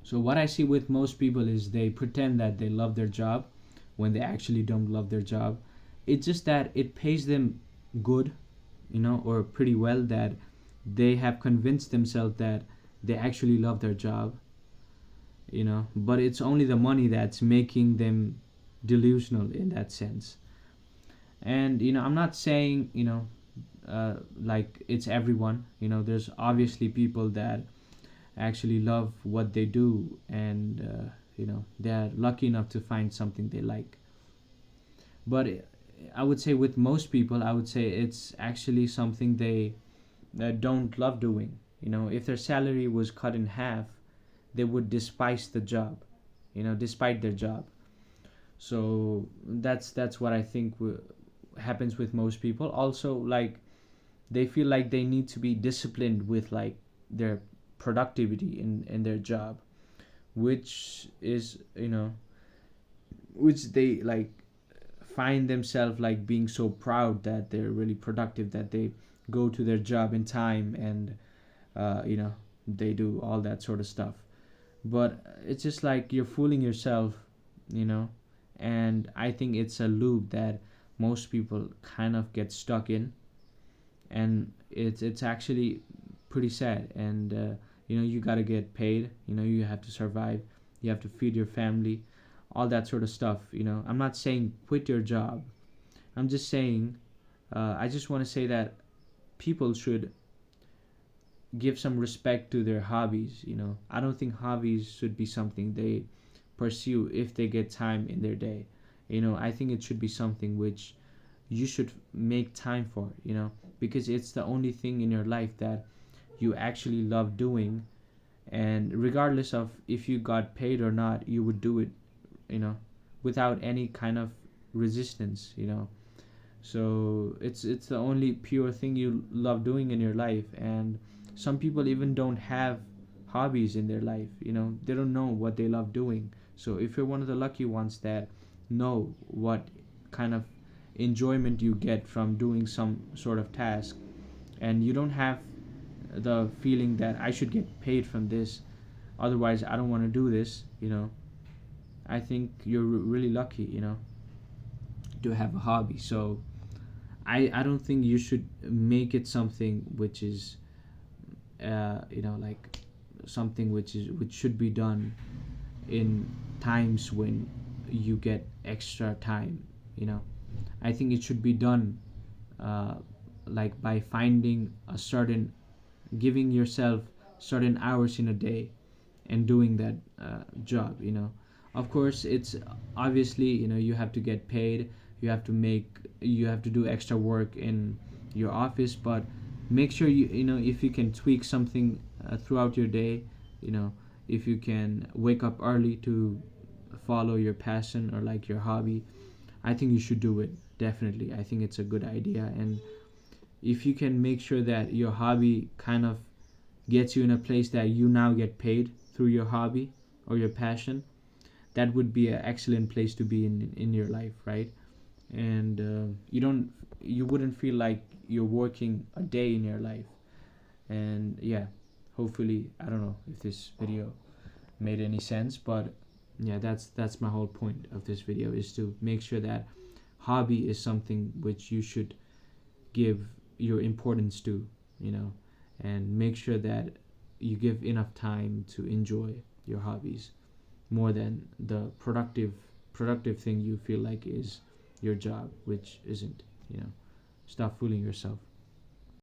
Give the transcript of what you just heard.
So what I see with most people is they pretend that they love their job when they actually don't love their job. It's just that it pays them good, or pretty well, that they have convinced themselves that they actually love their job, but it's only the money that's making them delusional in that sense. And I'm not saying, like it's everyone. There's obviously people that actually love what they do, and they're lucky enough to find something they like. But I would say with most people, I would say it's actually something they don't love doing. If their salary was cut in half, they would despise the job, despite their job. So that's what I think happens with most people. Also, like, they feel like they need to be disciplined with, like, their productivity in their job, which is, which they like find themselves like being so proud that they're really productive, that they go to their job in time, and uh, you know they do all that sort of stuff. But it's just like you're fooling yourself, you know and I think it's a loop that most people kind of get stuck in, and it's actually pretty sad. And you got to get paid, you have to survive, you have to feed your family, all that sort of stuff. I'm not saying quit your job. I'm just saying, I just want to say that people should give some respect to their hobbies. I don't think hobbies should be something they pursue if they get time in their day. I think it should be something which you should make time for, because it's the only thing in your life that you actually love doing. And regardless of if you got paid or not, you would do it, you know without any kind of resistance. So it's the only pure thing you love doing in your life. And some people even don't have hobbies in their life. They don't know what they love doing. So if you're one of the lucky ones that know what kind of enjoyment you get from doing some sort of task, and you don't have the feeling that I should get paid from this, otherwise I don't want to do this, I think you're really lucky, to have a hobby. So I don't think you should make it something which is like something which should be done in times when you get extra time. I think it should be done, like, by finding a certain, giving yourself certain hours in a day and doing that job. Of course, it's obviously, you have to get paid, you have to do extra work in your office, but make sure if you can tweak something throughout your day, if you can wake up early to follow your passion or like your hobby, I think you should do it. Definitely, I think it's a good idea. And if you can make sure that your hobby kind of gets you in a place that you now get paid through your hobby or your passion, that would be an excellent place to be in your life, right? And you wouldn't feel like you're working a day in your life. And yeah, hopefully, I don't know if this video made any sense, but yeah, that's my whole point of this video, is to make sure that hobby is something which you should give your importance to, and make sure that you give enough time to enjoy your hobbies more than the productive thing you feel like is your job, which isn't. Stop fooling yourself.